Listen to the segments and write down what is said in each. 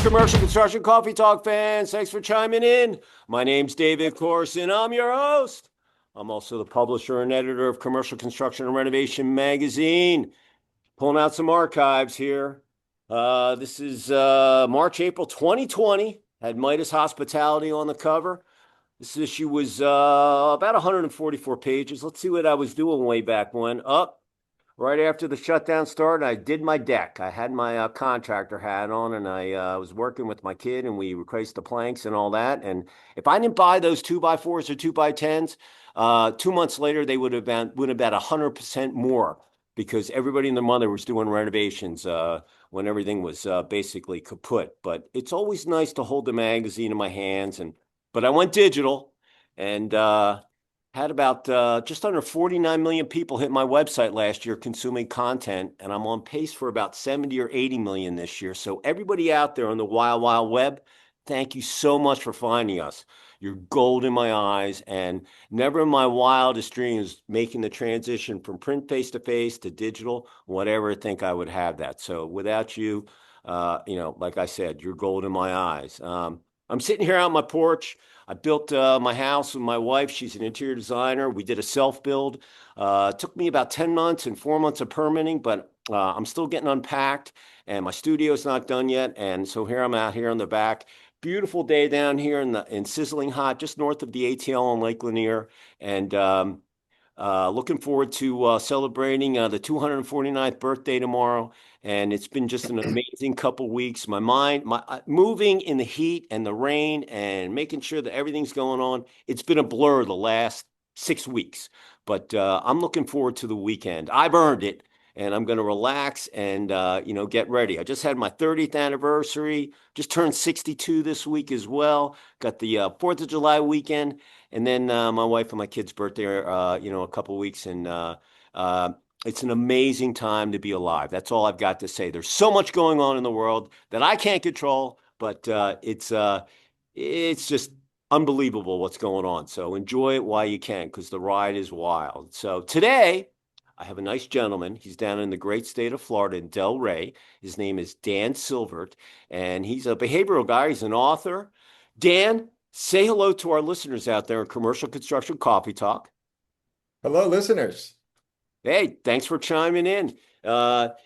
Commercial Construction Coffee Talk fans. Thanks for chiming in. My name's David Corson. I'm your host. I'm also the publisher and editor of Commercial Construction and Renovation Magazine. Pulling out some archives here. This is March, April 2020. Had Midas Hospitality on the cover. This issue was about 144 pages. Let's see what I was doing way back when. Right after the shutdown started, I did my deck. I had my contractor hat on, and I was working with my kid, and we replaced the planks and all that. And if I didn't buy those 2x4s or 2x10s, 2 months later they would have been 100% more, because everybody and their mother was doing renovations when everything was basically kaput. But it's always nice to hold the magazine in my hands, but I went digital, and had about just under 49 million people hit my website last year consuming content, and I'm on pace for about 70 or 80 million this year. So everybody out there on the wild, wild web, thank you so much for finding us. You're gold in my eyes, and never in my wildest dreams making the transition from print face-to-face to digital, whatever, I think I would have that. So without you, like I said, you're gold in my eyes. I'm sitting here on my porch. I built my house with my wife. She's an interior designer. We did a self-build. It took me about 10 months and 4 months of permitting, but I'm still getting unpacked, and my studio's not done yet. And so here I'm out here on the back. Beautiful day down here in sizzling hot, just north of the ATL on Lake Lanier. And looking forward to celebrating the 249th birthday tomorrow. And it's been just an amazing couple weeks. My mind, moving in the heat and the rain and making sure that everything's going on. It's been a blur the last 6 weeks, but I'm looking forward to the weekend. I've earned it, and I'm going to relax and get ready. I just had my 30th anniversary. Just turned 62 this week as well. Got the 4th of July weekend. And then my wife and my kid's birthday are, a couple of weeks, and it's an amazing time to be alive. That's all I've got to say. There's so much going on in the world that I can't control, but it's just unbelievable what's going on. So enjoy it while you can, because the ride is wild. So today, I have a nice gentleman. He's down in the great state of Florida in Delray. His name is Dan Silvert, and he's a behavioral guy. He's an author. Dan, say hello to our listeners out there in Commercial Construction Coffee Talk. Hello, listeners. Hey, thanks for chiming in. The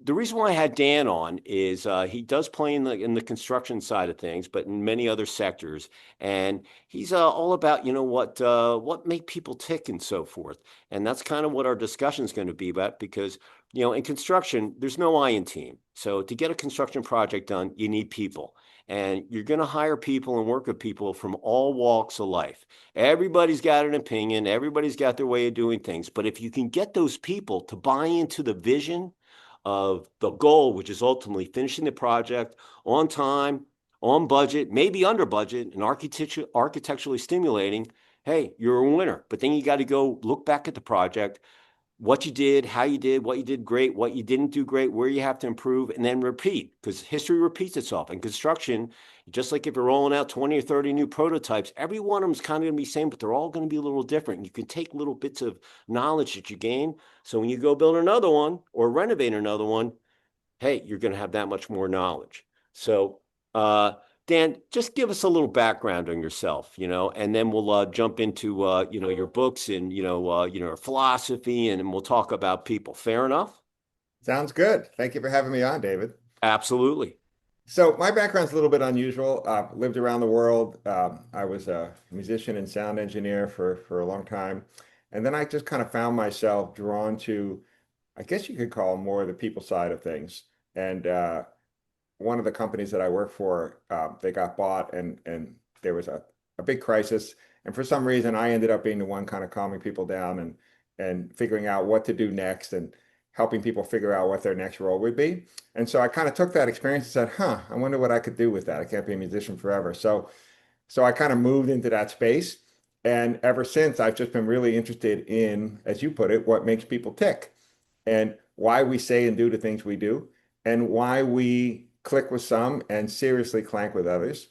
reason why I had Dan on is he does play in the construction side of things, but in many other sectors, and he's all about what make people tick and so forth, and that's kind of what our discussion is going to be about, because in construction there's no I in team. So to get a construction project done, you need people. And you're going to hire people and work with people from all walks of life. Everybody's got an opinion. Everybody's got their way of doing things. But if you can get those people to buy into the vision of the goal, which is ultimately finishing the project on time, on budget, maybe under budget, and architecturally stimulating, hey, you're a winner. But then you got to go look back at the project, what you did, how you did, what you did great, what you didn't do great, where you have to improve, and then repeat, because history repeats itself. In construction, just like if you're rolling out 20 or 30 new prototypes, every one of them is kind of going to be the same, but they're all going to be a little different. You can take little bits of knowledge that you gain. So when you go build another one or renovate another one, hey, you're going to have that much more knowledge. So, Dan, just give us a little background on yourself, and then we'll jump into, your books and, your philosophy, and we'll talk about people. Fair enough? Sounds good. Thank you for having me on, David. Absolutely. So my background's a little bit unusual. Lived around the world. I was a musician and sound engineer for a long time. And then I just kind of found myself drawn to, I guess you could call more the people side of things. And one of the companies that I work for, they got bought, and there was a big crisis. And for some reason, I ended up being the one kind of calming people down and figuring out what to do next and helping people figure out what their next role would be. And so I kind of took that experience and said, I wonder what I could do with that. I can't be a musician forever. So I kind of moved into that space. And ever since, I've just been really interested in, as you put it, what makes people tick and why we say and do the things we do, and why we click with some and seriously clank with others,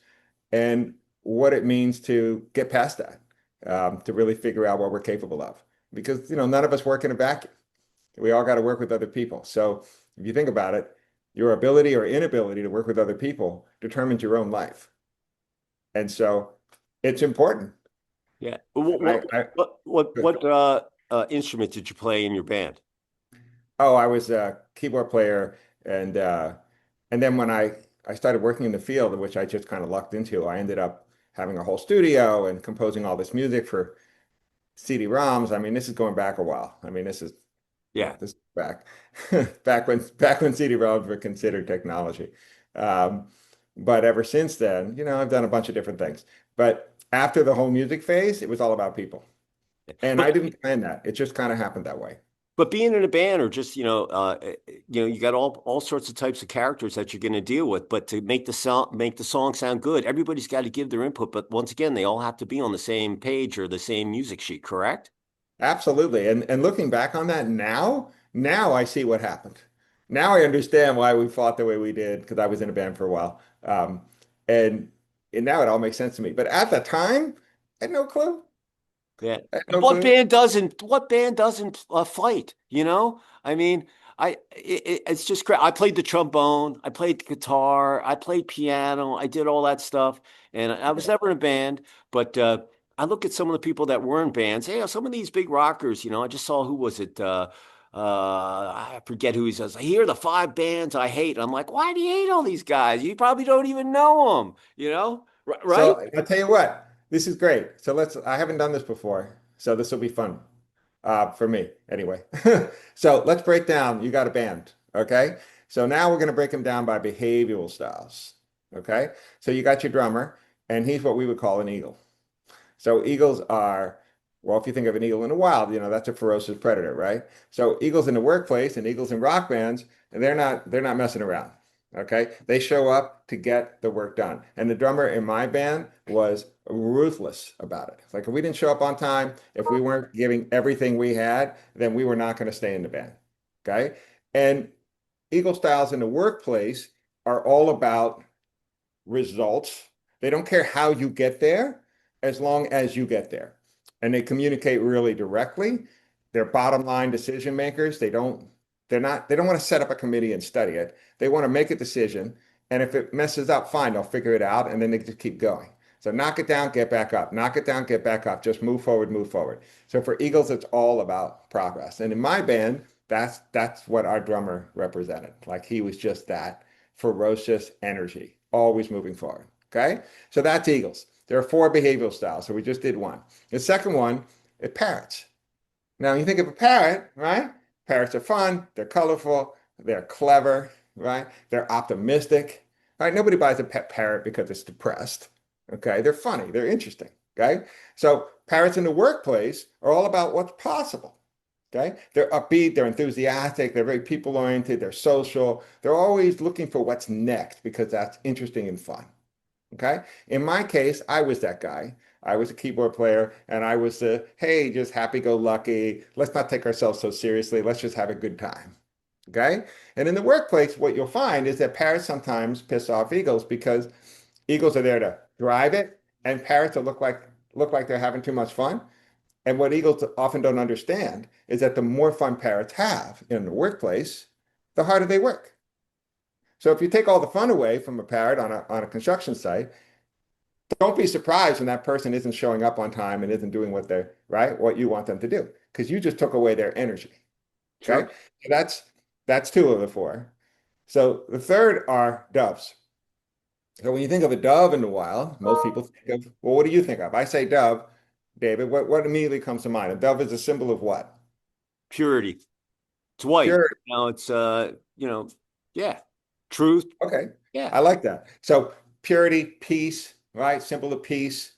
and what it means to get past that, to really figure out what we're capable of. Because, none of us work in a vacuum. We all got to work with other people. So if you think about it, Your ability or inability to work with other people determines your own life. And so it's important. Yeah. And What instrument did you play in your band? I was a keyboard player, and then when I started working in the field, which I just kind of lucked into, I ended up having a whole studio and composing all this music for CD-ROMs. I mean, this is going back a while. I mean, Yeah. this is back back when CD-ROMs were considered technology. Um, but ever since then, I've done a bunch of different things. But after the whole music phase, it was all about people. And I But didn't plan that. It just kind of happened that way. but being in a band or just, you got all sorts of types of characters that you're going to deal with, but to make the song sound good, everybody's got to give their input, but once again, they all have to be on the same page or the same music sheet, correct? Absolutely. And looking back on that now I see what happened. Now I understand why we fought the way we did because I was in a band for a while. And and now it all makes sense to me. But at the time, I had no clue. Yeah. I had And no clue. what band doesn't fight, you know? I mean, it's just great. I played the trombone, I played the guitar, I played piano, I did all that stuff. And I was never in a band, but I look at some of the people that were in bands. Hey, some of these big rockers, I just saw who was it? I forget who he says. Here are the five bands I hate. I'm like, why do you hate all these guys? You probably don't even know them, right? So I'll tell you what, this is great. I haven't done this before, so this will be fun for me anyway. So let's break down. You got a band, okay? So now we're going to break them down by behavioral styles, okay? So you got your drummer, and he's what we would call an eagle. So eagles are, well, if you think of an eagle in the wild, that's a ferocious predator, right? So eagles in the workplace and eagles in rock bands, and they're not messing around. Okay? They show up to get the work done. And the drummer in my band was ruthless about it. Like if we didn't show up on time, if we weren't giving everything we had, then we were not going to stay in the band. Okay? And eagle styles in the workplace are all about results. They don't care how you get there as long as you get there. And they communicate really directly. They're bottom line decision makers. They don't want to set up a committee and study it. They want to make a decision. And if it messes up, fine, they'll figure it out and then they just keep going. So knock it down, get back up, knock it down, get back up, just move forward, move forward. So for Eagles, it's all about progress. And in my band, that's what our drummer represented. Like he was just that ferocious energy, always moving forward. Okay. So that's Eagles. There are four behavioral styles. So we just did one. The second one is parrots. Now you think of a parrot, right? Parrots are fun, they're colorful, they're clever, right? They're optimistic. Right? Nobody buys a pet parrot because it's depressed. Okay. They're funny, they're interesting. Okay. So parrots in the workplace are all about what's possible. Okay. They're upbeat, they're enthusiastic, they're very people oriented, they're social. They're always looking for what's next because that's interesting and fun. Okay. In my case, I was that guy. I was a keyboard player and I was the, hey, just happy go lucky. Let's not take ourselves so seriously. Let's just have a good time. Okay. And in the workplace, what you'll find is that parrots sometimes piss off eagles because eagles are there to drive it and parrots will look like they're having too much fun. And what eagles often don't understand is that the more fun parrots have in the workplace, the harder they work. So if you take all the fun away from a parrot on a construction site, don't be surprised when that person isn't showing up on time and isn't doing what you want them to do, because you just took away their energy. Sure. Okay. So that's two of the four. So the third are doves. So when you think of a dove in the wild, most people think of, well, what do you think of? I say dove, David. What immediately comes to mind? A dove is a symbol of what? Purity. It's white. Pure. It's yeah, truth. Okay. Yeah, I like that. So purity, peace, right? Symbol of peace.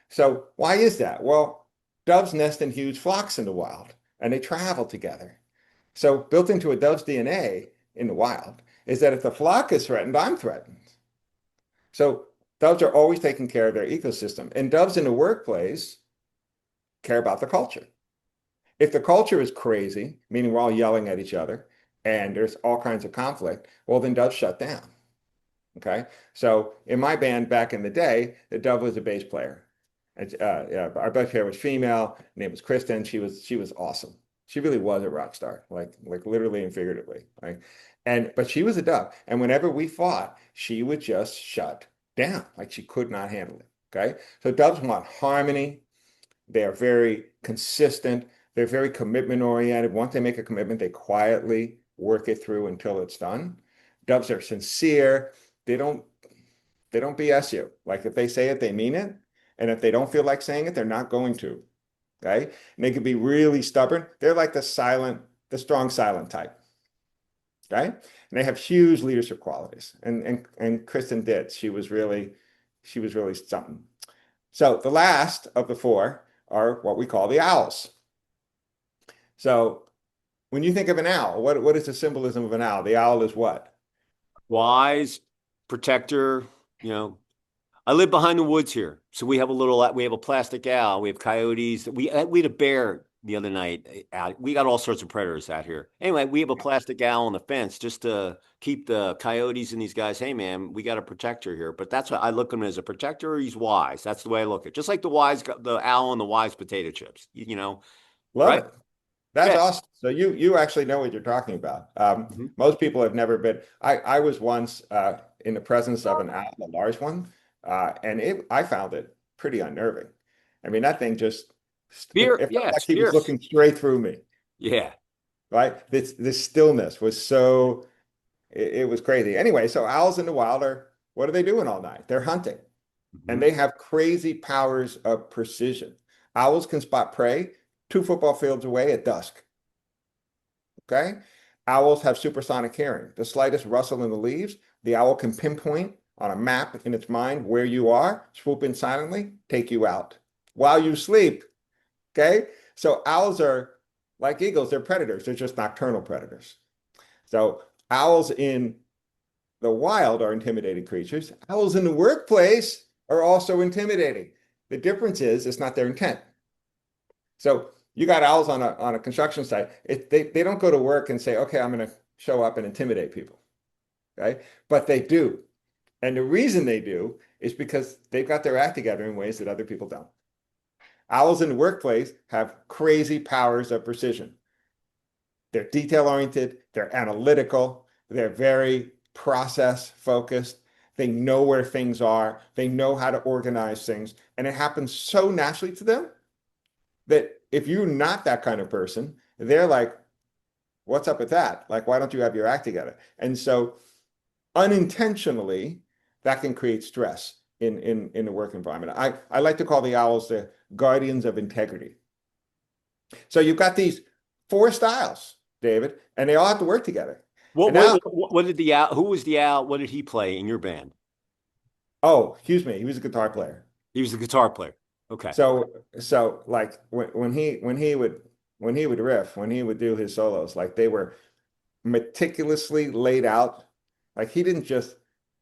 So why is that? Well, doves nest in huge flocks in the wild and they travel together. So built into a dove's DNA in the wild is that if the flock is threatened, I'm threatened. So doves are always taking care of their ecosystem. And doves in the workplace care about the culture. If the culture is crazy, meaning we're all yelling at each other and there's all kinds of conflict, well, then doves shut down. Okay. So in my band back in the day, the dove was a bass player. And, yeah, our bass player was female. Her name was Kristen. She was awesome. She really was a rock star, like literally and figuratively. But she was a dove. And whenever we fought, she would just shut down. Like she could not handle it. Okay. So doves want harmony. They are very consistent. They're very commitment oriented. Once they make a commitment, they quietly work it through until it's done. Doves are sincere. They don't they don't BS you. Like if they say it, they mean it. And if they don't feel like saying it, they're not going to. Okay. And they can be really stubborn. They're like the strong silent type. Okay. And they have huge leadership qualities. And Kristen did. She was really something. So the last of the four are what we call the owls. So when you think of an owl, what is the symbolism of an owl? The owl is what? Wise, protector, you know. I live behind the woods here, so we have a plastic owl, we have coyotes. We had a bear the other night. We got all sorts of predators out here. Anyway, we have a plastic owl on the fence just to keep the coyotes and these guys. Hey, man, we got a protector here. But that's what I look at him as, a protector. He's wise. That's the way I look at it. Just like the owl and the wise potato chips. Love Right? it. That's Yeah. awesome. So you actually know what you're talking about. Mhm. Most people have never been. I was once in the presence of an owl, a large one, and I found it pretty unnerving. I mean, that thing just Fear. it felt Yeah, like it's he was fierce. looking straight through me. Yeah. Right? This stillness was so it was crazy. Anyway, so owls in the wild are what are they doing all night? They're hunting, and Mhm. they have crazy powers of precision. Owls can spot prey 2 football fields away at dusk. Okay. Owls have supersonic hearing. The slightest rustle in the leaves, the owl can pinpoint on a map in its mind where you are, swoop in silently, take you out while you sleep. Okay. So owls are like eagles, they're predators. They're just nocturnal predators. So owls in the wild are intimidating creatures. Owls in the workplace are also intimidating. The difference is it's not their intent. So you got owls on a construction site. They don't go to work and say, okay, I'm going to show up and intimidate people. Okay. But they do. And the reason they do is because they've got their act together in ways that other people don't. Owls in the workplace have crazy powers of precision. They're detail oriented, they're analytical, they're very process focused. They know where things are, they know how to organize things, and it happens so naturally to them that if you're not that kind of person, they're like, what's up with that? Like, why don't you have your act together? And so unintentionally, that can create stress in the work environment. I like to call the owls the guardians of integrity. So you've got these four styles, David, and they all have to work together. What, And what, now, what did the owl, who was the owl? What did he play in your band? oh, excuse me, he was a guitar player. He was the guitar player. Okay. So like when he would riff, when he would do his solos, like they were meticulously laid out. Like he didn't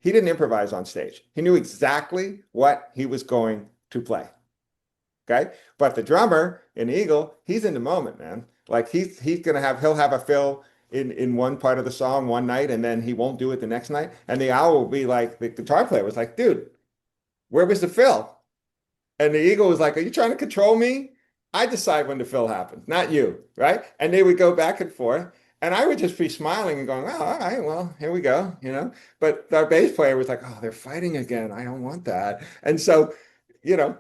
improvise on stage. He knew exactly what he was going to play. Okay. But the drummer in Eagle, he's in the moment, man. Like he'll have a fill in one part of the song one night and then he won't do it the next night. And the owl will be like, the guitar player was like, dude, where was the fill? And the Eagle was like, are you trying to control me? I decide when the fill happens, not you, right? And they would go back and forth. And I would just be smiling and going, oh, all right, well, here we go, you know. But our bass player was like, oh, they're fighting again. I don't want that. And so, you know,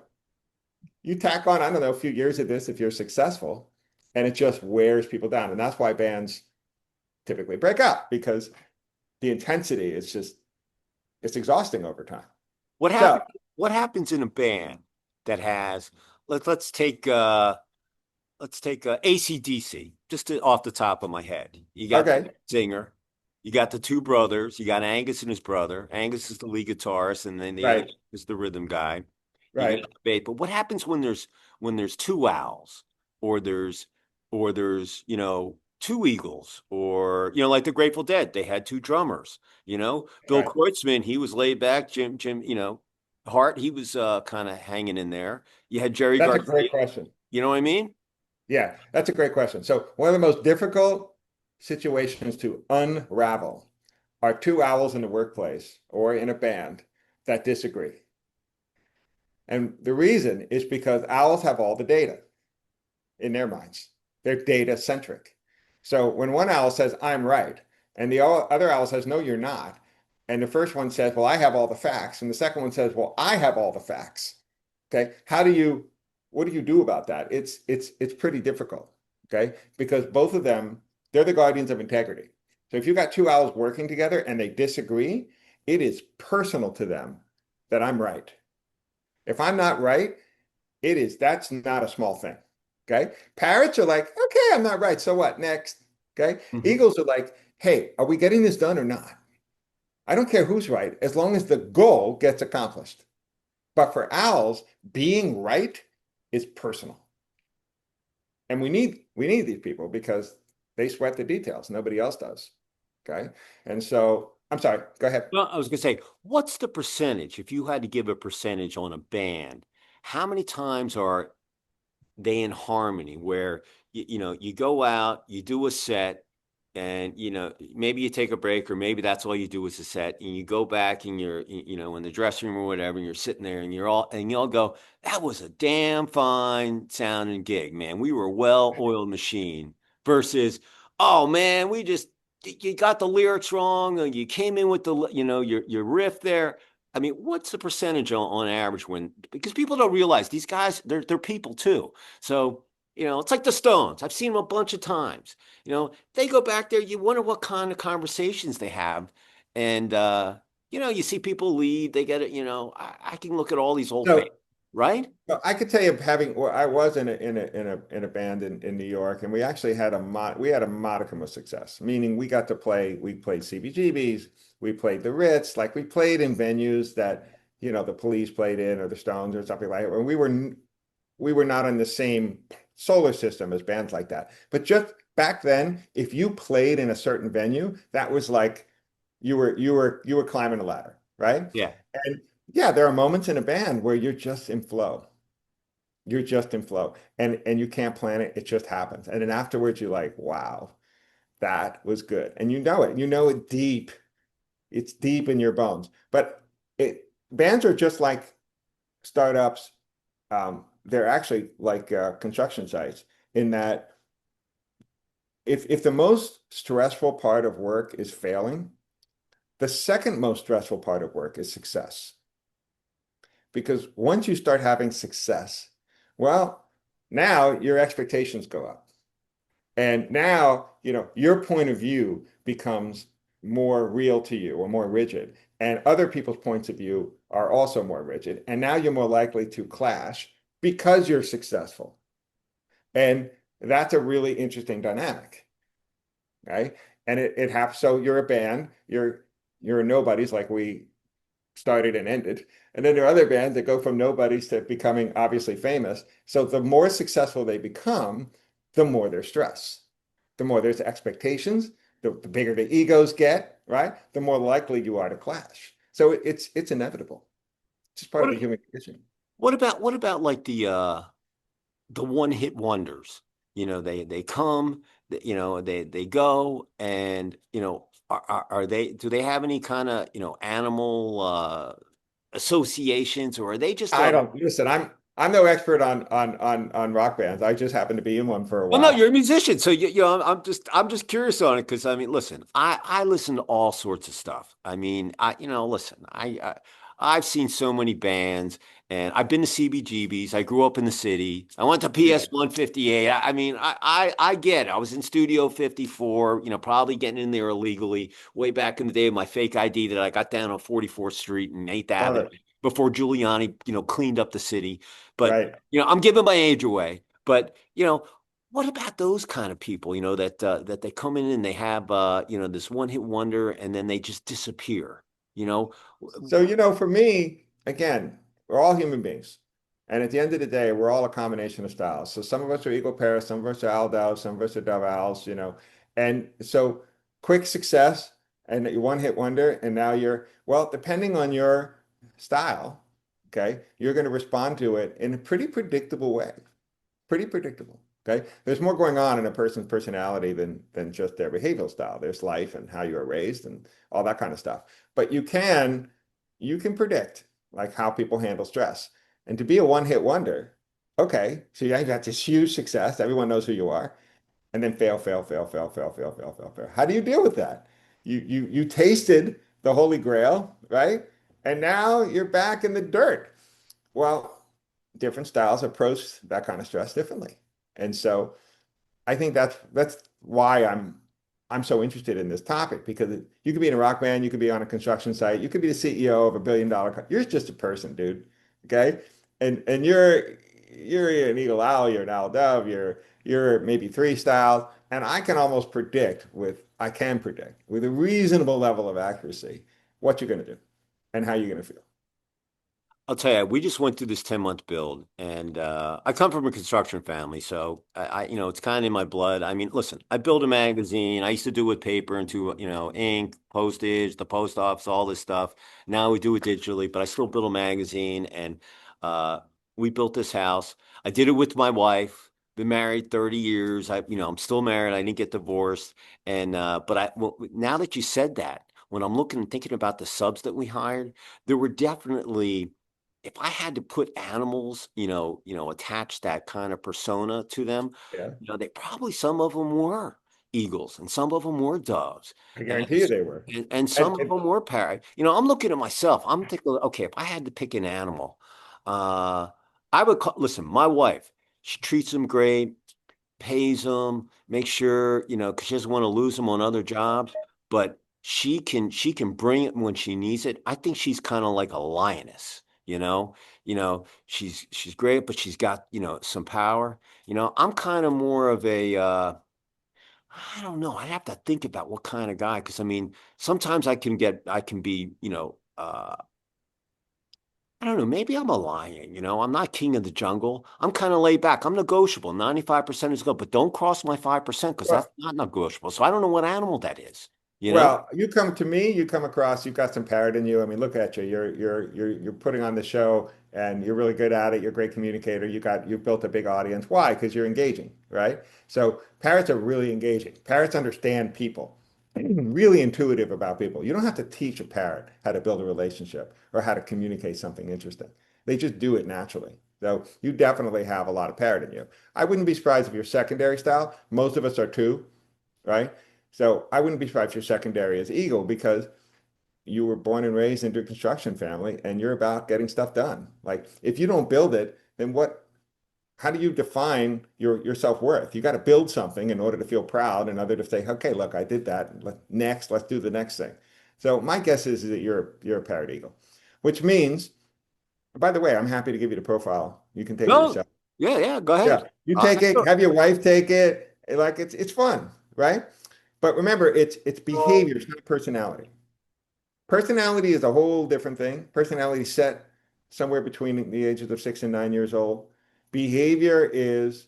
you tack on, I don't know, a few years of this if you're successful, and it just wears people down. And that's why bands typically break up because the intensity is just, it's exhausting over time. What So, happens? What happens in a band that has let's take AC/DC off the top of my head. You got the okay, singer, you got the two brothers, you got Angus and his brother. Angus is the lead guitarist, and then the other right, is the rhythm guy. You got right, the bass. But what happens when there's two owls, or there's two eagles, or like the Grateful Dead, they had two drummers. Bill right. Kreutzmann, he was laid back. Jim, Hart, he was kind of hanging in there. You had Jerry That's a Garcia. great question. You know what I mean? Yeah, that's a great question. So, one of the most difficult situations to unravel are two owls in the workplace or in a band that disagree. And the reason is because owls have all the data in their minds. They're data centric. So when one owl says, I'm right, and the other owl says, no, you're not. And the first one says, well, I have all the facts. And the second one says, well, I have all the facts. Okay. What do you do about that? It's pretty difficult. Okay. Because both of them, they're the guardians of integrity. So if you've got two owls working together and they disagree, it is personal to them that I'm right. If I'm not right, that's not a small thing. Okay. Parrots are like, okay, I'm not right. So what? Next. Okay. Mhm. Eagles are like, hey, are we getting this done or not? I don't care who's right, as long as the goal gets accomplished. But for owls, being right is personal. And we need these people because they sweat the details. Nobody else does. Okay. And so I'm sorry, go ahead. Well, I was going to say, what's the percentage? If you had to give a percentage on a band, how many times are they in harmony where you go out, you do a set, and maybe you take a break, or maybe that's all you do is a set, and you go back and you're in the dressing room or whatever, and you're sitting there and you all go, that was a damn fine sounding gig, man. We were a well-oiled machine versus, oh man, we just you got the lyrics wrong, or you came in with the your riff there. I mean, what's the percentage on average because people don't realize these guys, they're people too. So, it's like the Stones. I've seen them a bunch of times. They go back there, you wonder what kind of conversations they have. And you see people leave, they get it, I can look at all these old fans, So right? well, I could tell you I was in a band in New York, and we actually had we had a modicum of success, meaning we played CBGBs, we played the Ritz, like we played in venues that, the Police played in or the Stones or something like that. And we were not in the same solar system as bands like that. But just back then, if you played in a certain venue, that was like you were climbing a ladder, right? Yeah. And yeah, there are moments in a band where you're just in flow. You're just in flow, and you can't plan it. It just happens. And then afterwards, you're like, wow, that was good. And you know it. You know it deep. It's deep in your bones. But bands are just like startups. They're actually like construction sites in that if the most stressful part of work is failing, the second most stressful part of work is success. Because once you start having success, well, now your expectations go up. And now, your point of view becomes more real to you or more rigid. And other people's points of view are also more rigid. And now you're more likely to clash because you're successful. And that's a really interesting dynamic, right? And it happens. So you're a band, you're a nobodies like we started and ended. And then there are other bands that go from nobodies to becoming obviously famous. So the more successful they become, the more there's stress, the more there's expectations, the bigger the egos get, right? The more likely you are to clash. So it's inevitable. It's just part of What the human condition. what about like the one hit wonders? They come, they go, and are they do they have any kind of animal associations, or are they just I don't listen. I'm no expert on rock bands. I just happened to be in one for a well, no, while. you're a musician, so I'm just curious on it because I mean, listen, I listen to all sorts of stuff. I mean, listen, I've seen so many bands, and I've been to CBGBs. I grew up in the city. I went to Yeah, PS 158. I mean, I get it. I was in Studio 54. Probably getting in there illegally way back in the day with my fake ID that I got down on 44th Street and 8th love Avenue it. before Giuliani cleaned up the city. But Right. I'm giving my age away. But what about those kind of people, that they come in and they have this one hit wonder and then they just disappear, you know? So, for me, again, we're all human beings. And at the end of the day, we're all a combination of styles. So some of us are eagle pairs, some of us are owl doves, some of us are dove owls. And so quick success and you one hit wonder, and now well, depending on your style, okay, you're going to respond to it in a pretty predictable way. Pretty predictable. Okay. There's more going on in a person's personality than just their behavioral style. There's life and how you were raised and all that kind of stuff. But you can predict like how people handle stress. And to be a one-hit wonder, okay, so you've got this huge success. Everyone knows who you are. and then fail, fail, fail, fail, fail, fail, fail, fail, fail. How do you deal with that? You tasted the Holy Grail, right? And now you're back in the dirt. Well, different styles approach that kind of stress differently. And so I think that's why I'm so interested in this topic because you could be in a rock band, you could be on a construction site, you could be the CEO of $1 billion. You're just a person, dude. Okay, and you're an eagle owl, you're an owl dove, you're maybe three styles, and I can predict with a reasonable level of accuracy what you're going to do and how you're going to feel. I'll tell you, we just went through this 10-month build, and I come from a construction family, so it's kind of in my blood. I mean, listen, I built a magazine. I used to do it with paper into, ink, postage, the post office, all this stuff. Now we do it digitally, but I still build a magazine, and uh, we built this house. I did it with my wife. Been married 30 years. I'm still married. I didn't get divorced, and well, now that you said that, when I'm looking and thinking about the subs that we hired, there were definitely if I had to put animals, attach that kind of persona to them, Yeah, they probably some of them were eagles and some of them were doves I and guarantee you they were. and some of And them were parrot. I'm looking at myself. I'm thinking, okay, if I had to pick an animal, uh, I would listen, my wife, she treats them great, pays them, make sure, because she doesn't want to lose them on other jobs, but she can bring it when she needs it. I think she's kind of like a lioness, she's great, but she's got, some power. I'm kind of more of a I don't know. I have to think about what kind of guy, because I mean, sometimes I can be, I don't know, maybe I'm a lion, I'm not king of the jungle. I'm kind of laid back. I'm negotiable. 95% is good, but don't cross my 5% because that's well, not negotiable. So I don't know what animal that is, you know? Well, you come to me, you come across, you've got some parrot in you. I mean, look at you. You're putting on the show and you're really good at it. You're a great communicator. You've built a big audience. Why? Because you're engaging, right? So parrots are really engaging. Parrots understand people, really intuitive about people. You don't have to teach a parrot how to build a relationship or how to communicate something interesting. They just do it naturally. So you definitely have a lot of parrot in you. I wouldn't be surprised if you're secondary style. Most of us are too, right? So I wouldn't be surprised if your secondary is eagle because you were born and raised into a construction family and you're about getting stuff done. Like if you don't build it, then how do you define your self-worth? You got to build something in order to feel proud and other to say, okay, look, I did that. Let's do the next thing. So my guess is that you're a parrot eagle, which means, by the way, I'm happy to give you the profile. You can take it No, yourself. yeah, yeah, go ahead. Yeah, you take it, have your wife take it. Like it's fun, right? But remember, it's behavior, it's not personality. Personality is a whole different thing. Personality is set somewhere between the ages of 6 and 9 years old. Behavior is,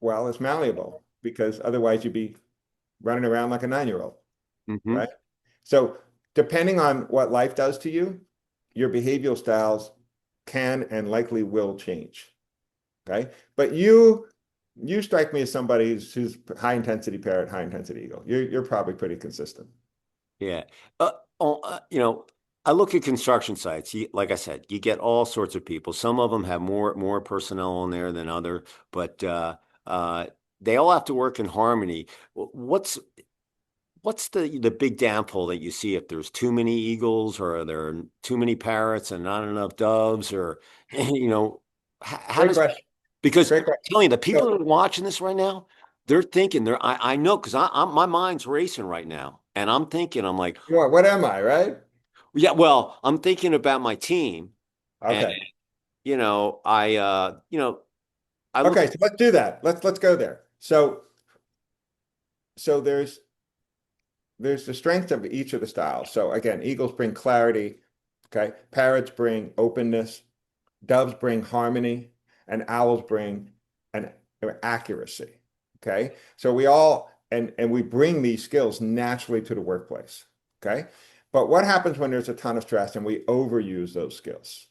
well, it's malleable because otherwise you'd be running around like a 9-year-old, Hmm. right? So depending on what life does to you, your behavioral styles can and likely will change. Okay. But you strike me as somebody who's high intensity parrot, high intensity eagle. You're probably pretty consistent. Yeah. Uh, I look at construction sites. Like I said, you get all sorts of people. Some of them have more personnel on there than other, but uh, they all have to work in harmony. What's the big downfall that you see if there's too many eagles or are there too many parrots and not enough doves or how Great does question. because Great I'm question. telling you the people So, that are watching this right now, they're thinking I know because I'm my mind's racing right now and I'm thinking I'm like, what am I, right? yeah, well, I'm thinking about my team and Okay. I look Okay, at so let's do that. Let's go there. So there's the strength of each of the styles. So again, eagles bring clarity, okay? Parrots bring openness, doves bring harmony, and owls bring an accuracy. Okay. So we all and we bring these skills naturally to the workplace. Okay. But what happens when there's a ton of stress and we overuse those skills?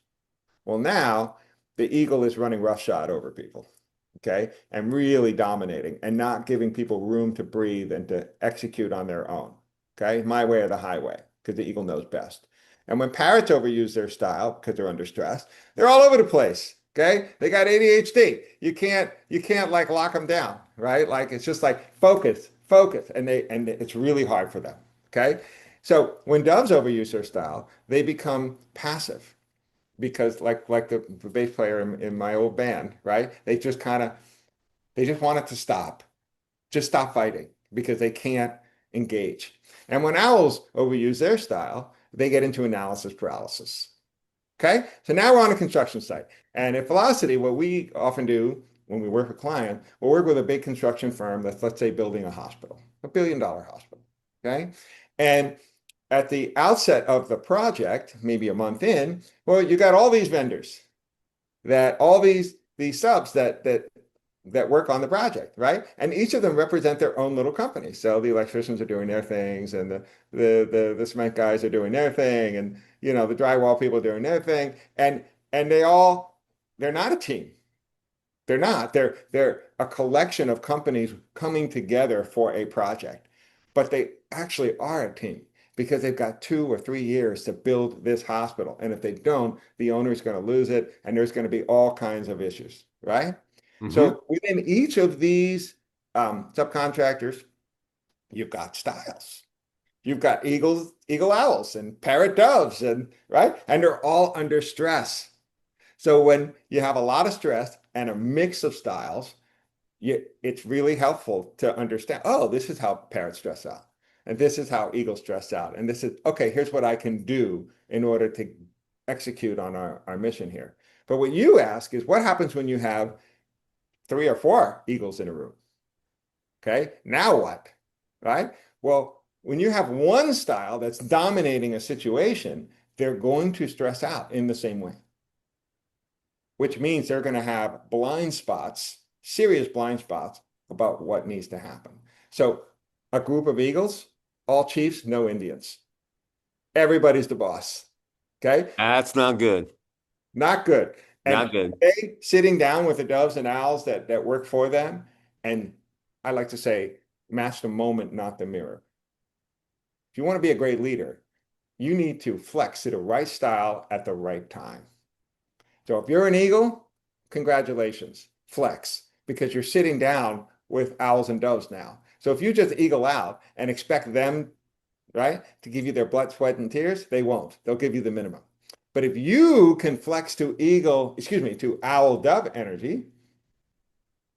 Well, now the eagle is running roughshod over people. Okay. And really dominating and not giving people room to breathe and to execute on their own. Okay. My way or the highway, because the eagle knows best. And when parrots overuse their style because they're under stress, they're all over the place. Okay, they got ADHD. You can't like lock them down, right? Like it's just like focus, focus, and it's really hard for them. Okay, so when doves overuse their style, they become passive because like the bass player in my old band, right? They just want it to stop, just stop fighting because they can't engage. And when owls overuse their style, they get into analysis paralysis. Okay, so now we're on a construction site. And at Velocity, what we often do when we work with clients, we'll work with a big construction firm that's, let's say, building a hospital, $1 billion hospital. Okay, and at the outset of the project, maybe a month in, well, you got all these vendors that all these subs that work on the project, right? And each of them represent their own little company. So the electricians are doing their things, and the cement guys are doing their thing, and the drywall people are doing their thing, and they're not a team. They're not. They're a collection of companies coming together for a project, but they actually are a team because they've got 2 or 3 years to build this hospital. And if they don't, the owner is going to lose it, and there's going to be all kinds of issues, right? Hmm. So within each of these subcontractors, you've got styles. You've got eagle owls and parrot doves, and right, and they're all under stress. So when you have a lot of stress and a mix of styles, it's really helpful to understand, oh, this is how parrots stress out. And this is how eagles stress out. And this is, okay, here's what I can do in order to execute on our mission here. But what you ask is what happens when you have 3 or 4 eagles in a room? Okay, now what? Right? Well, when you have one style that's dominating a situation, they're going to stress out in the same way, which means they're going to have blind spots, serious blind spots about what needs to happen. So a group of eagles, all chiefs, no Indians. Everybody's the boss. Okay? That's not good. Not good. And Not good. they sitting down with the doves and owls that work for them, and I like to say, match the moment, not the mirror. If you want to be a great leader, you need to flex to the right style at the right time. So if you're an eagle, congratulations, flex, because you're sitting down with owls and doves now. So if you just eagle out and expect them, right, to give you their blood, sweat, and tears, they won't. They'll give you the minimum. But if you can flex to owl dove energy,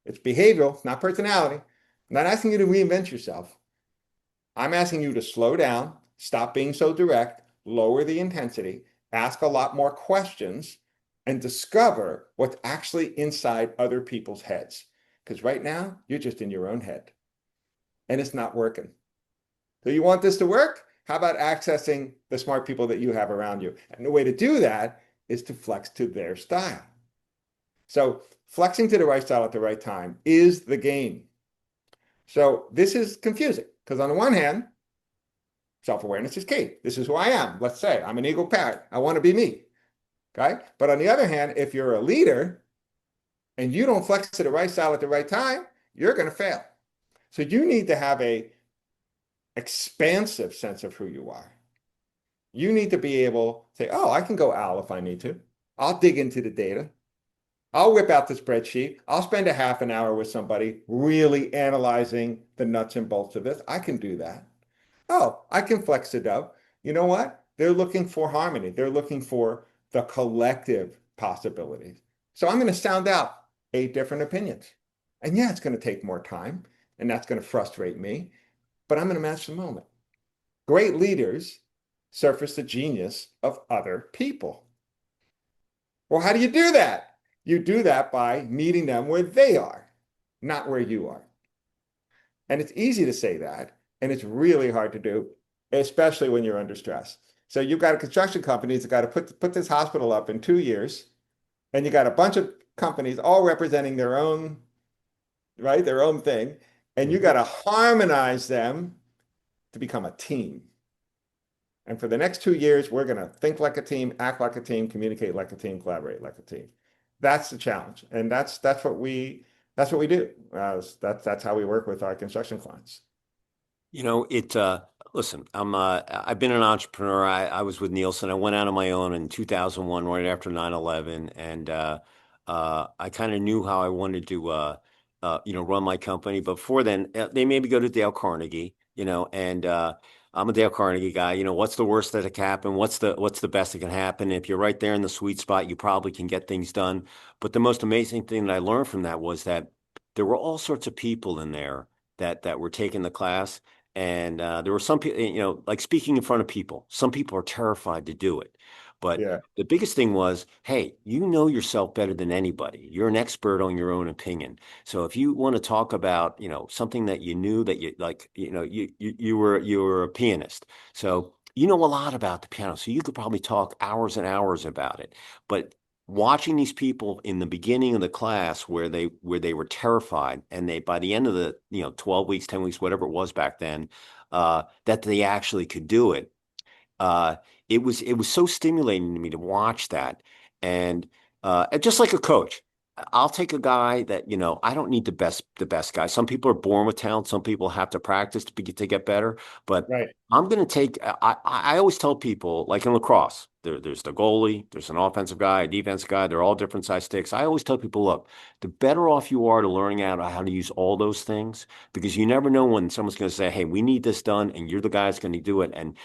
it's behavioral, not personality. I'm not asking you to reinvent yourself. I'm asking you to slow down, stop being so direct, lower the intensity, ask a lot more questions, and discover what's actually inside other people's heads. Because right now, you're just in your own head, and it's not working. So you want this to work? How about accessing the smart people that you have around you? And the way to do that is to flex to their style. So flexing to the right style at the right time is the game. So this is confusing because on the one hand, self-awareness is key. This is who I am. Let's say I'm an eagle parrot. I want to be me. Okay. But on the other hand, if you're a leader and you don't flex to the right style at the right time, you're going to fail. So you need to have a expansive sense of who you are. You need to be able to say, oh, I can go owl if I need to. I'll dig into the data. I'll whip out the spreadsheet. I'll spend a half an hour with somebody really analyzing the nuts and bolts of this. I can do that. Oh, I can flex it up. You know what? They're looking for harmony. They're looking for the collective possibilities. So I'm going to sound out 8 different opinions. And yeah, it's going to take more time, and that's going to frustrate me, but I'm going to match the moment. Great leaders surface the genius of other people. Well, how do you do that? You do that by meeting them where they are, not where you are. And it's easy to say that, and it's really hard to do, especially when you're under stress. So you've got a construction company that's got to put this hospital up in 2 years, and you got a bunch of companies all representing their own, right, their own thing, and you got to harmonize them to become a team. And for the next 2 years, we're going to think like a team, act like a team, communicate like a team, collaborate like a team. That's the challenge, and that's what we do. That's how we work with our construction clients. Listen, I've been an entrepreneur. I was with Nielsen. I went out on my own in 2001, right after 9/11. And I kind of knew how I wanted to, run my company. But before then, they made me go to Dale Carnegie, and I'm a Dale Carnegie guy. What's the worst that can happen? What's the best that can happen? If you're right there in the sweet spot, you probably can get things done. But the most amazing thing that I learned from that was that there were all sorts of people in there that were taking the class. And there were some people, like speaking in front of people. Some people are terrified to do it. But Yeah, the biggest thing was, hey, you know yourself better than anybody. You're an expert on your own opinion. So if you want to talk about, something that you knew that you like, you were a pianist. So you know a lot about the piano. So you could probably talk hours and hours about it. But watching these people in the beginning of the class where they were terrified, and they by the end of the 12 weeks, 10 weeks, whatever it was back then, that they actually could do it. uh, it was so stimulating to me to watch that. And just like a coach, I'll take a guy that, I don't need the best guy. Some people are born with talent, some people have to practice to get better. But right, I'm going to take, I always tell people, like in lacrosse, there's the goalie, there's an offensive guy, a defensive guy, they're all different size sticks. I always tell people, look, the better off you are to learning out how to use all those things, because you never know when someone's going to say, hey, we need this done, and you're the guy that's going to do it. And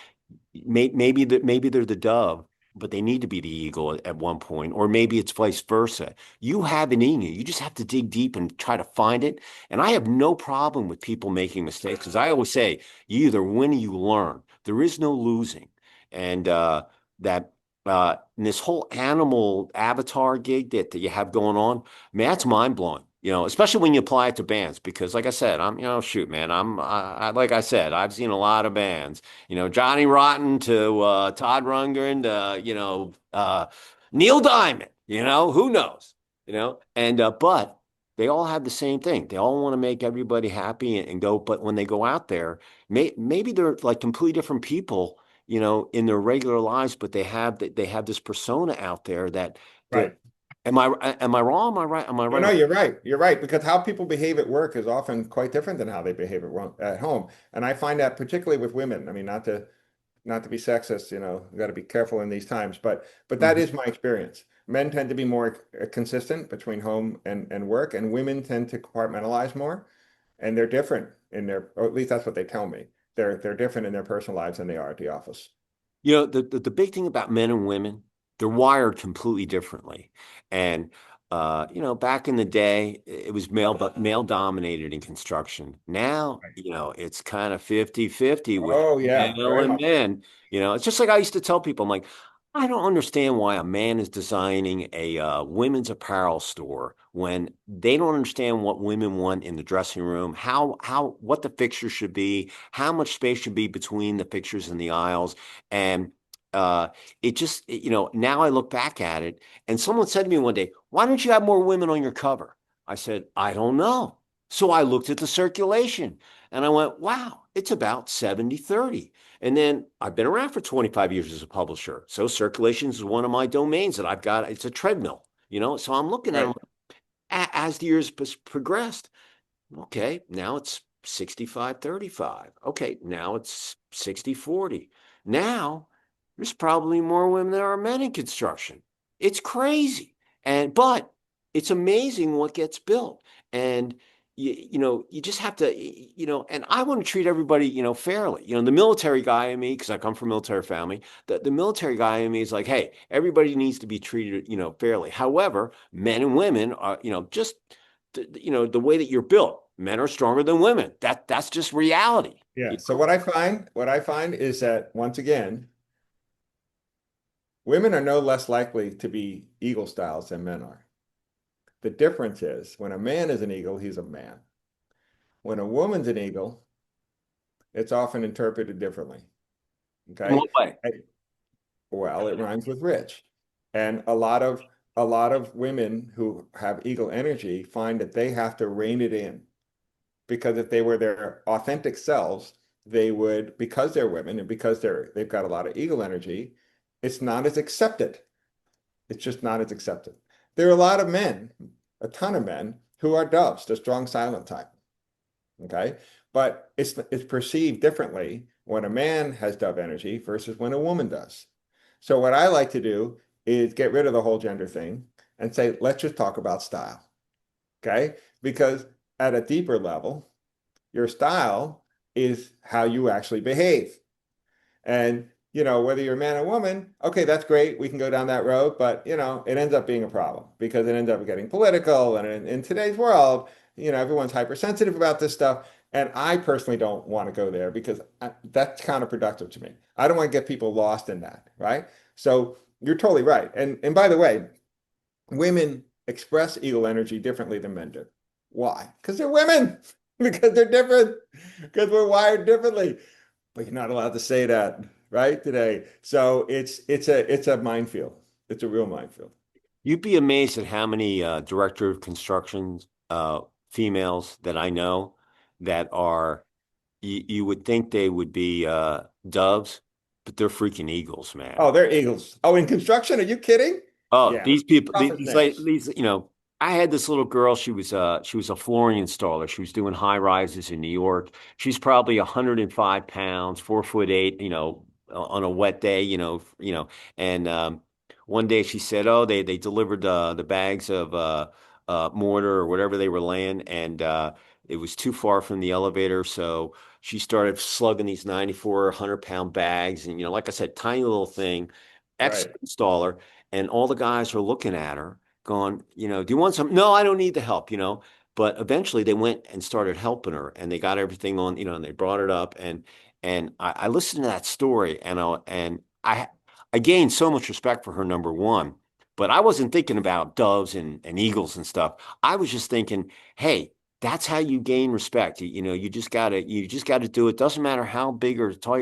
maybe they're the dove, but they need to be the eagle at one point, or maybe it's vice versa. You have it in you. You just have to dig deep and try to find it. And I have no problem with people making mistakes, because I always say you either win or you learn. There is no losing. And that this whole animal avatar gig that you have going on, man, that's mind blowing. Especially when you apply it to bands, because like I said, shoot, man, like I said, I've seen a lot of bands, Johnny Rotten to Todd Rundgren to, Neil Diamond, who knows, and but they all have the same thing. They all want to make everybody happy and go, but when they go out there, maybe they're like completely different people, in their regular lives, but they have this persona out there that right. am I wrong? Am I right? Am I No, right? no, you're right. You're right. Because how people behave at work is often quite different than how they behave at home. And I find that particularly with women. I mean, not to be sexist, you got to be careful in these times, but that Mhm. is my experience. Men tend to be more consistent between home and work, and women tend to compartmentalize more, and they're different or at least that's what they tell me. They're different in their personal lives than they are at the office. The big thing about men and women, they're wired completely differently. And back in the day, it was male dominated in construction. Now, Right. it's kind of 50-50 with Oh yeah, male very and much. men. It's just like I used to tell people, I'm like, I don't understand why a man is designing a women's apparel store when they don't understand what women want in the dressing room, what the fixture should be, how much space should be between the fixtures and the aisles. And uh, now I look back at it, and someone said to me one day, why don't you have more women on your cover? I said, I don't know. So I looked at the circulation, and I went, wow, it's about 70-30. And then I've been around for 25 years as a publisher. So circulations is one of my domains that I've got. It's a treadmill, So I'm looking at Right. them as the years progressed. Okay, now it's 65-35. Okay, now it's 60-40. Now there's probably more women than there are men in construction. It's crazy. But it's amazing what gets built. And you just have to, and I want to treat everybody, fairly. The military guy in me, because I come from a military family, the military guy in me is like, hey, everybody needs to be treated, fairly. However, men and women are, just the way that you're built. Men are stronger than women. That's just reality. Yeah. So what I find is that once again, women are no less likely to be eagle styles than men are. The difference is when a man is an eagle, he's a man. When a woman's an eagle, it's often interpreted differently. In Okay. what way? Well, it rhymes with rich. And a lot of women who have eagle energy find that they have to rein it in because if they were their authentic selves, they would, because they're women and because they've got a lot of eagle energy, it's not as accepted. It's just not as accepted. There are a lot of men, a ton of men, who are doves, the strong silent type. Okay. But it's perceived differently when a man has dove energy versus when a woman does. So what I like to do is get rid of the whole gender thing and say, let's just talk about style. Okay? Because at a deeper level, your style is how you actually behave. And, whether you're a man or woman, okay, that's great. We can go down that road, but, it ends up being a problem because it ends up getting political. And in today's world, everyone's hypersensitive about this stuff. And I personally don't want to go there because that's counterproductive to me. I don't want to get people lost in that, right? So you're totally right. And by the way, women express eagle energy differently than men do. Why? Because they're women, because they're different, because we're wired differently. But you're not allowed to say that, right, today. So it's a minefield. It's a real minefield. You'd be amazed at how many director of construction females that I know that are you would think they would be doves, but they're freaking eagles, man. Oh, they're eagles. Oh, in construction? Are you kidding? Oh, Yeah. these people, Toughest names. I had this little girl. She was a flooring installer. She was doing high rises in New York. She's probably 105 pounds, 4'8", on a wet day, and one day she said, "Oh, they delivered the bags of mortar or whatever they were laying, and it was too far from the elevator, so she started slugging these 94, 100-pound bags, and like I said, tiny little thing, Right. ex-installer." And all the guys are looking at her, going, do you want some? No, I don't need the help, But eventually they went and started helping her, and they got everything on, and they brought it up, and I listened to that story, and I gained so much respect for her, number one. But I wasn't thinking about doves and eagles and stuff. I was just thinking, hey, that's how you gain respect. You just gotta do it. Doesn't matter how big or tall,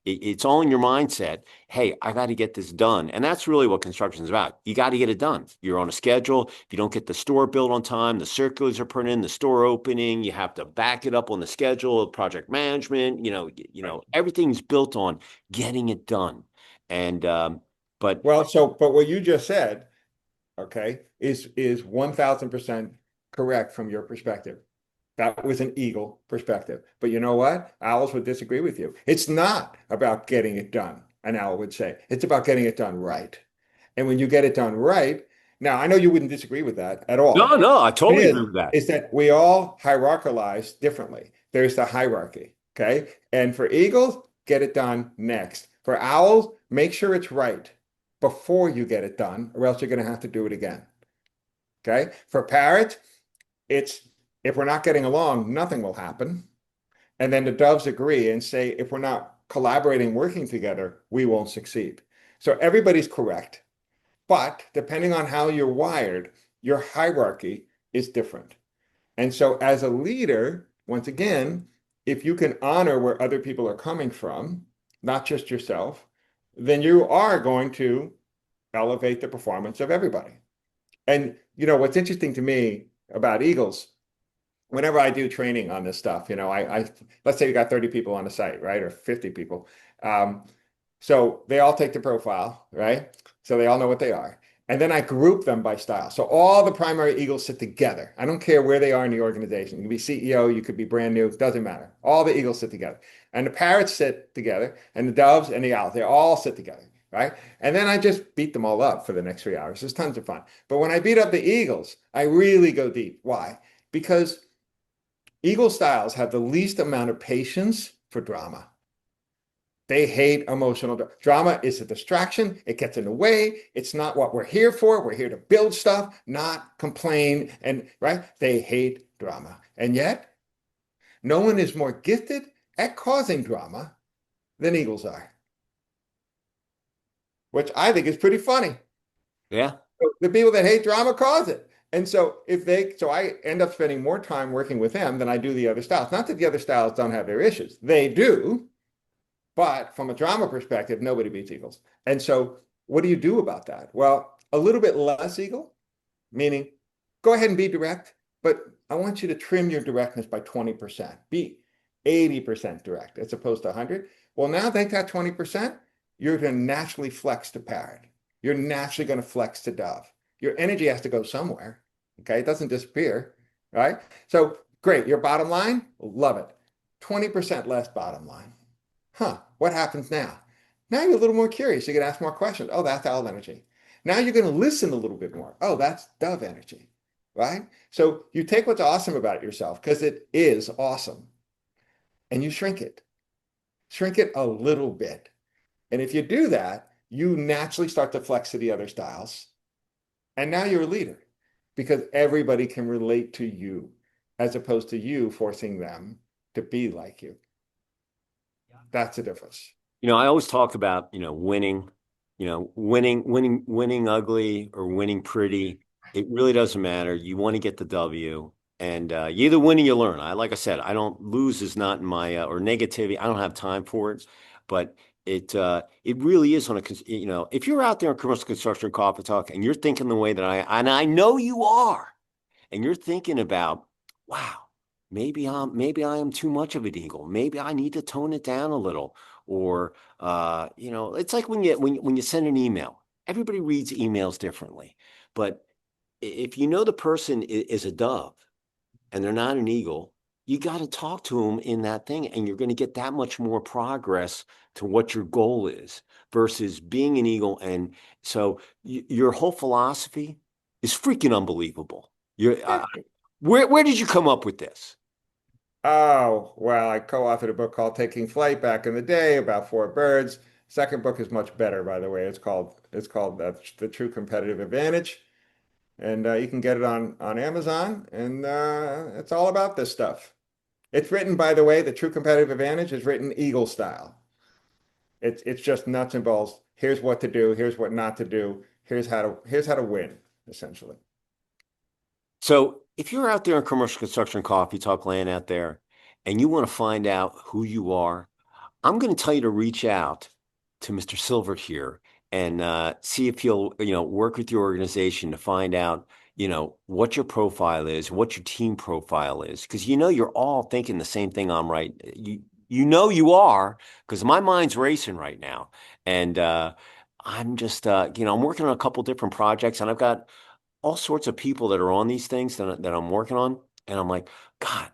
it's all in your mindset. Hey, I got to get this done. And that's really what construction is about. You got to get it done. You're on a schedule. If you don't get the store built on time, the circulars are printed in, the store opening, you have to back it up on the schedule, project management, Right. everything's built on getting it done. And but Well, but what you just said, okay, is 1000% correct from your perspective. That was an eagle perspective. But you know what? Owls would disagree with you. It's not about getting it done, an owl would say. It's about getting it done right. And when you get it done right, now I know you wouldn't disagree with that at no, all. no, I It totally agree is, with that. is that we all hierarchize differently. There's the hierarchy, okay? And for eagles, get it done next. For owls, make sure it's right before you get it done, or else you're going to have to do it again. Okay? For parrots, it's if we're not getting along, nothing will happen. And then the doves agree and say, if we're not collaborating, working together, we won't succeed. So everybody's correct. But depending on how you're wired, your hierarchy is different. And so as a leader, once again, if you can honor where other people are coming from, not just yourself, then you are going to elevate the performance of everybody. And what's interesting to me about eagles, whenever I do training on this stuff, I let's say you got 30 people on the site, right? Or 50 people. Um, so they all take the profile, right? So they all know what they are. And then I group them by style. So all the primary eagles sit together. I don't care where they are in the organization. You can be CEO, you could be brand new, it doesn't matter. All the eagles sit together. And the parrots sit together, and the doves and the owls, they all sit together, right? And then I just beat them all up for the next 3 hours. It's tons of fun. But when I beat up the eagles, I really go deep. Why? Because eagle styles have the least amount of patience for drama. They hate emotional drama. Is a distraction. It gets in the way. It's not what we're here for. We're here to build stuff, not complain. And right, they hate drama. And yet, no one is more gifted at causing drama than eagles are, which I think is pretty funny. Yeah. The people that hate drama cause it. And so so I end up spending more time working with them than I do the other styles. Not that the other styles don't have their issues. They do. But from a drama perspective, nobody beats eagles. And so what do you do about that? Well, a little bit less eagle, meaning go ahead and be direct, but I want you to trim your directness by 20%. Be 80% direct as opposed to 100. Well, now take that 20%, you're going to naturally flex to parrot. You're naturally going to flex to dove. Your energy has to go somewhere. Okay. It doesn't disappear. Right. So great. Your bottom line, love it. 20% less bottom line. Huh, what happens now? Now you're a little more curious. You can ask more questions. Oh, that's owl energy. Now you're going to listen a little bit more. Oh, that's dove energy, right? So you take what's awesome about yourself, because it is awesome, and you shrink it a little bit. And if you do that, you naturally start to flex to the other styles. And now you're a leader because everybody can relate to you as opposed to you forcing them to be like you. That's the difference. I always talk about, winning, winning ugly or winning pretty. It really doesn't matter. You want to get the W, and you either win or you learn. Like I said, I don't lose is not in my or negativity. I don't have time for it, but it really is on a if you're out there in commercial construction coffee talk and you're thinking the way that I know you are, and you're thinking about, wow, maybe I am too much of an eagle. Maybe I need to tone it down a little. Or it's like when you send an email. Everybody reads emails differently. But if you know the person is a dove and they're not an eagle, you got to talk to them in that thing, and you're going to get that much more progress to what your goal is versus being an eagle. And so your whole philosophy is freaking unbelievable. Where did you come up with this? Oh, well, I co-authored a book called Taking Flight back in the day about four birds. Second book is much better, by the way. It's called The True Competitive Advantage. And you can get it on Amazon, and it's all about this stuff. It's written, by the way, The True Competitive Advantage is written Eagle style. It's just nuts and bolts. Here's what to do. Here's what not to do. Here's how to win, essentially. So if you're out there in commercial construction coffee talk land out there and you want to find out who you are, I'm going to tell you to reach out to Mr. Silvert here and see if he'll, work with your organization to find out, what your profile is, what your team profile is, because you're all thinking the same thing. I'm right. You are, because my mind's racing right now, and I'm just, I'm working on a couple different projects, and I've got all sorts of people that are on these things that I'm working on. And I'm like, God,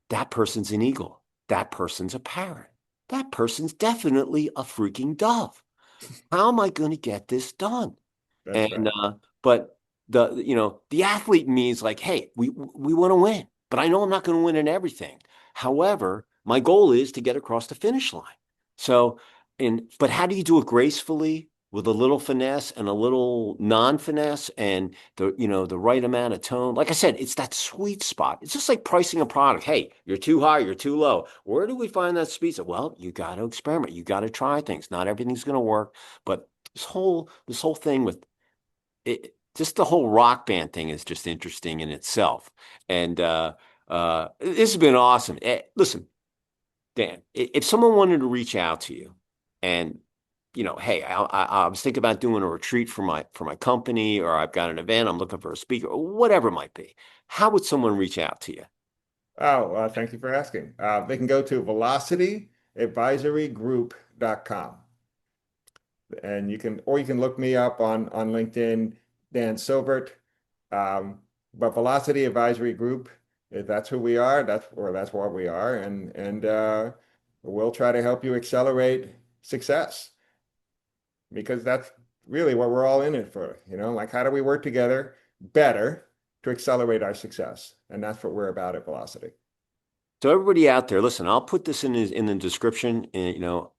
that person's an eagle. That person's a parrot. That person's definitely a freaking dove. How am I going to get this done? That's And right. but the athlete in me is like, hey, we want to win, but I know I'm not going to win in everything. However, my goal is to get across the finish line. So, but how do you do it gracefully with a little finesse and a little non-finesse and the right amount of tone? Like I said, it's that sweet spot. It's just like pricing a product. Hey, you're too high, you're too low. Where do we find that sweet spot? Well, you got to experiment. You got to try things. Not everything's going to work, but this whole thing with just the whole rock band thing is just interesting in itself. And this has been awesome. Listen, Dan, if someone wanted to reach out to you and hey, I was thinking about doing a retreat for my company, or I've got an event, I'm looking for a speaker, or whatever it might be, how would someone reach out to you? Oh, thank you for asking. They can go to velocityadvisorygroup.com, and you can look me up on LinkedIn, Dan Silvert. But Velocity Advisory Group, if that's who we are, that's what we are, and we'll try to help you accelerate success, because that's really what we're all in it for. Like, how do we work together better to accelerate our success? And that's what we're about at Velocity. So everybody out there, listen, I'll put this in the description,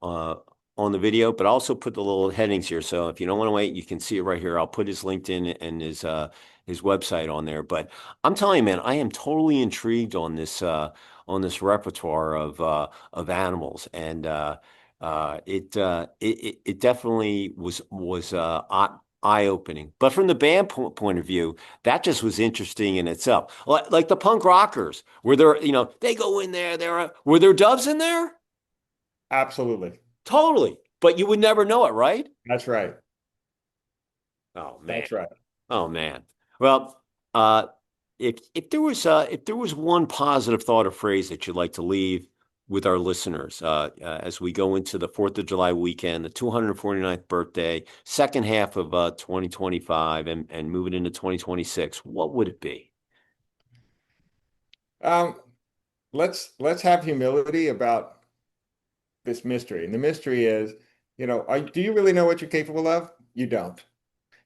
on the video, but also put the little headings here. So if you don't want to wait, you can see it right here. I'll put his LinkedIn and his website on there. But I'm telling you, man, I am totally intrigued on this repertoire of animals, and it definitely was eye-opening. But from the band point of view, that just was interesting in itself. Like the punk rockers, were there, they go in there, were there doves in there? Absolutely. Totally. But you would never know it, right? That's right. Oh man. That's right. Oh man. Well, uh, if there was one positive thought or phrase that you'd like to leave with our listeners as we go into the 4th of July weekend, the 249th birthday, second half of 2025, and moving into 2026, what would it be? Um, let's have humility about this mystery. And the mystery is, do you really know what you're capable of? You don't.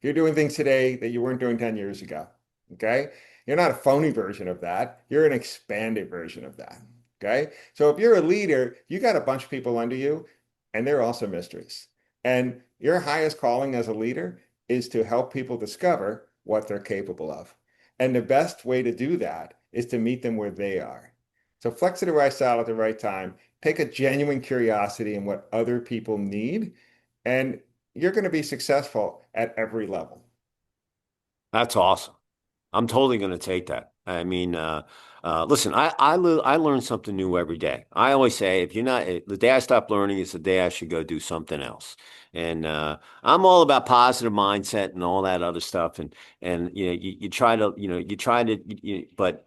You're doing things today that you weren't doing 10 years ago. Okay. You're not a phony version of that. You're an expanded version of that. Okay. So if you're a leader, you got a bunch of people under you, and they're also mysteries. And your highest calling as a leader is to help people discover what they're capable of. And the best way to do that is to meet them where they are. So flex to the right style at the right time. Take a genuine curiosity in what other people need, and you're going to be successful at every level. That's awesome. I'm totally going to take that. I mean, listen, I learn something new every day. I always say, if you're not, the day I stop learning is the day I should go do something else. And I'm all about positive mindset and all that other stuff. And you try to, but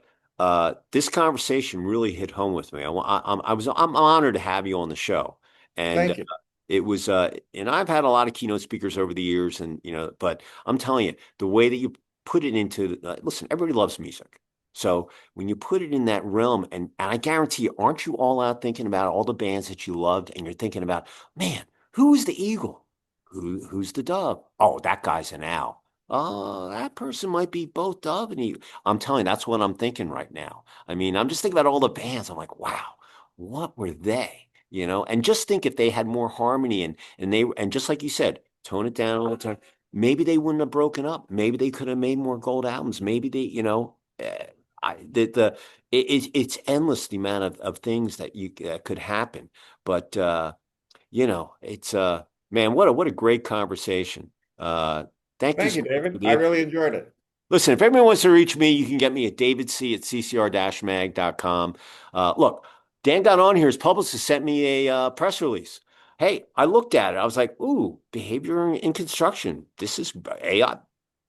this conversation really hit home with me. I'm honored to have you on the show. And Thank you. it was, and I've had a lot of keynote speakers over the years, and but I'm telling you, the way that you put it into listen, everybody loves music. So when you put it in that realm, and I guarantee you, aren't you all out thinking about all the bands that you loved, and you're thinking about, man, who's the eagle? Who's the dove? Oh, that guy's an owl. Oh, that person might be both dove and eagle. I'm telling you, that's what I'm thinking right now. I mean, I'm just thinking about all the bands. I'm like, wow, what were they? And just think if they had more harmony and just like you said, tone it down all the time, maybe they wouldn't have broken up. Maybe they could have made more gold albums. Maybe they, it's endless the amount of things that you could happen. But it's man, what a great conversation. Thank you Thank so you, much for David. I the really enjoyed it. Listen, if anyone wants to reach me, you can get me at davidc@ccr-mag.com. Look, Dan got on here. His publicist sent me a press release. Hey, I looked at it. I was like, ooh, behavior in construction. This is AI.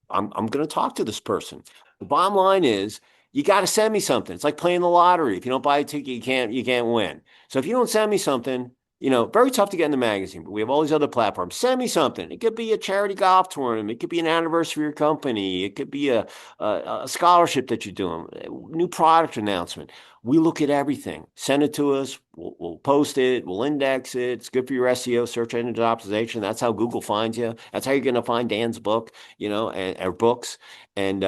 I'm going to talk to this person. The bottom line is you got to send me something. It's like playing the lottery. If you don't buy a ticket, you can't win. So if you don't send me something, very tough to get in the magazine, but we have all these other platforms. Send me something. It could be a charity golf tournament. It could be an anniversary of your company. It could be a scholarship that you're doing, a new product announcement. We look at everything. Send it to us. We'll post it. We'll index it. It's good for your SEO, search engine optimization. That's how Google finds you. That's how you're going to find Dan's book, and our books. And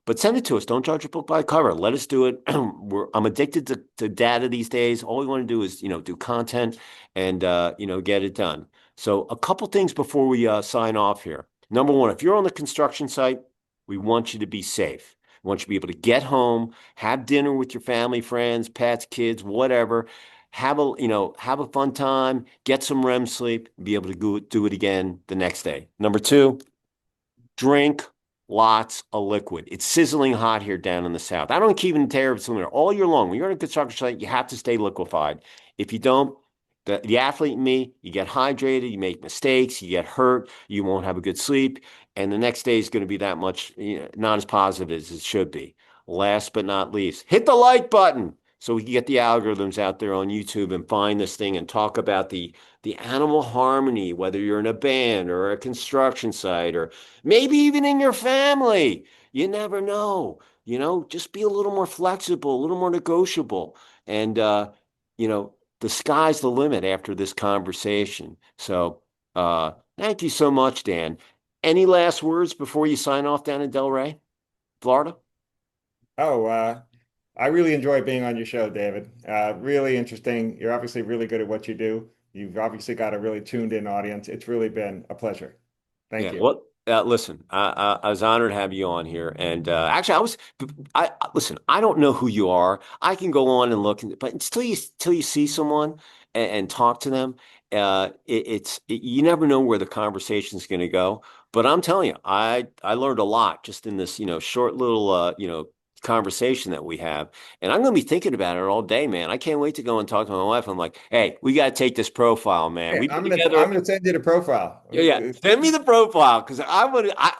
but send it to us. Don't judge a book by cover. Let us do it. I'm addicted to data these days. All we want to do is, do content and get it done. So a couple things before we sign off here. Number one, if you're on the construction site, we want you to be safe. We want you to be able to get home, have dinner with your family, friends, pets, kids, whatever. Have a fun time, get some REM sleep, be able to go do it again the next day. Number two, drink lots of liquid. It's sizzling hot here down in the south. I don't keep in terror all year long. When you're on a construction site, you have to stay liquefied. If you don't, the athlete in me, you get hydrated, you make mistakes, you get hurt, you won't have a good sleep, and the next day is going to be that much, not as positive as it should be. Last but not least, hit the like button so we can get the algorithms out there on YouTube and find this thing and talk about the animal harmony, whether you're in a band or a construction site or maybe even in your family. You never know. Just be a little more flexible, a little more negotiable. And, the sky's the limit after this conversation. So, thank you so much, Dan. Any last words before you sign off down in Delray, Florida? Oh, I really enjoy being on your show, David. Really interesting. You're obviously really good at what you do. You've obviously got a really tuned in audience. It's really been a pleasure. Thank Yeah. you. Well, listen, I was honored to have you on here. And actually, listen, I don't know who you are. I can go on and look, but until you see someone and talk to them, you never know where the conversation is going to go. But I'm telling you, I learned a lot just in this, short little, conversation that we have. And I'm going to be thinking about it all day, man. I can't wait to go and talk to my wife. I'm like, hey, we got to take this profile, man. Hey, We've I'm been gonna together. I'm gonna send you the profile. Yeah, yeah. Send me the profile because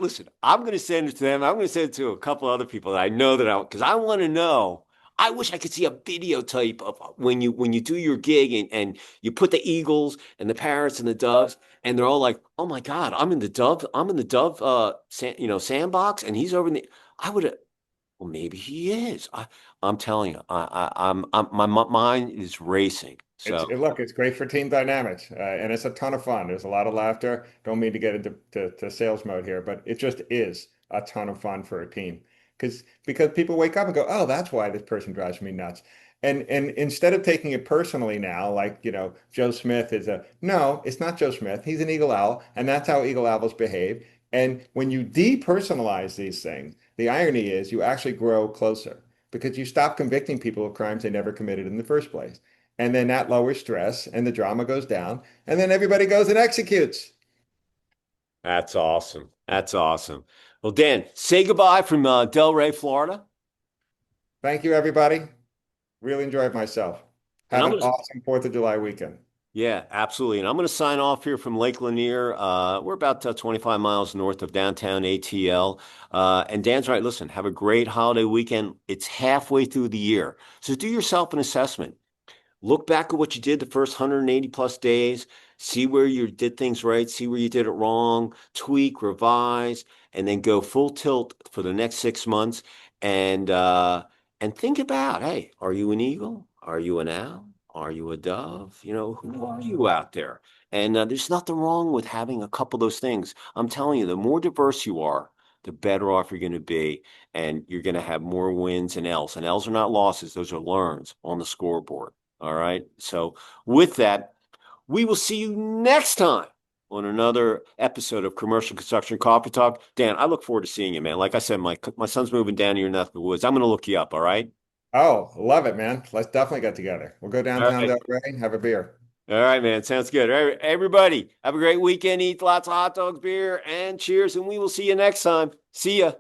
listen. I'm going to send it to them. I'm going to send it to a couple other people that I know because I want to know. I wish I could see a videotape of when you do your gig and you put the eagles and the parrots and the doves and they're all like, oh my God, I'm in the dove sandbox and he's over in the. I would have. Well, maybe he is. I'm telling you, my mind is racing. So Look, it's great for team dynamics, and it's a ton of fun. There's a lot of laughter. Don't mean to get into to sales mode here, but it just is a ton of fun for a team because people wake up and go, "Oh, that's why this person drives me nuts." And instead of taking it personally now, like, Joe Smith is a no, it's not Joe Smith. He's an Eagle Owl, and that's how Eagle Owls behave. And when you depersonalize these things, the irony is you actually grow closer because you stop convicting people of crimes they never committed in the first place. And then that lowers stress and the drama goes down. And then everybody goes and executes. that's awesome. That's awesome. Well, Dan, say goodbye from Delray, Florida. Thank you, everybody. Really enjoyed myself. And Have I'm an gonna, awesome 4th of July weekend. yeah, absolutely. And I'm going to sign off here from Lake Lanier. We're about 25 miles north of downtown ATL. And Dan's right. Listen, have a great holiday weekend. It's halfway through the year. So do yourself an assessment. Look back at what you did the first 180 plus days, see where you did things right, see where you did it wrong, tweak, revise, and then go full tilt for the next 6 months. And think about, hey, are you an eagle? Are you an owl? Are you a dove? Who are you out there? And there's nothing wrong with having a couple of those things. I'm telling you, the more diverse you are, the better off you're going to be, and you're going to have more wins and L's. And L's are not losses; those are learns on the scoreboard. All right. So with that, we will see you next time on another episode of Commercial Construction Coffee Talk. Dan, I look forward to seeing you, man. Like I said, my son's moving down here in the woods. I'm going to look you up. All right. Oh, love it, man. Let's definitely get together. We'll go All downtown right. Delray, have a beer. All right, man. Sounds good. All right, everybody, have a great weekend. Eat lots of hot dogs, beer, and cheers. And we will see you next time. See ya.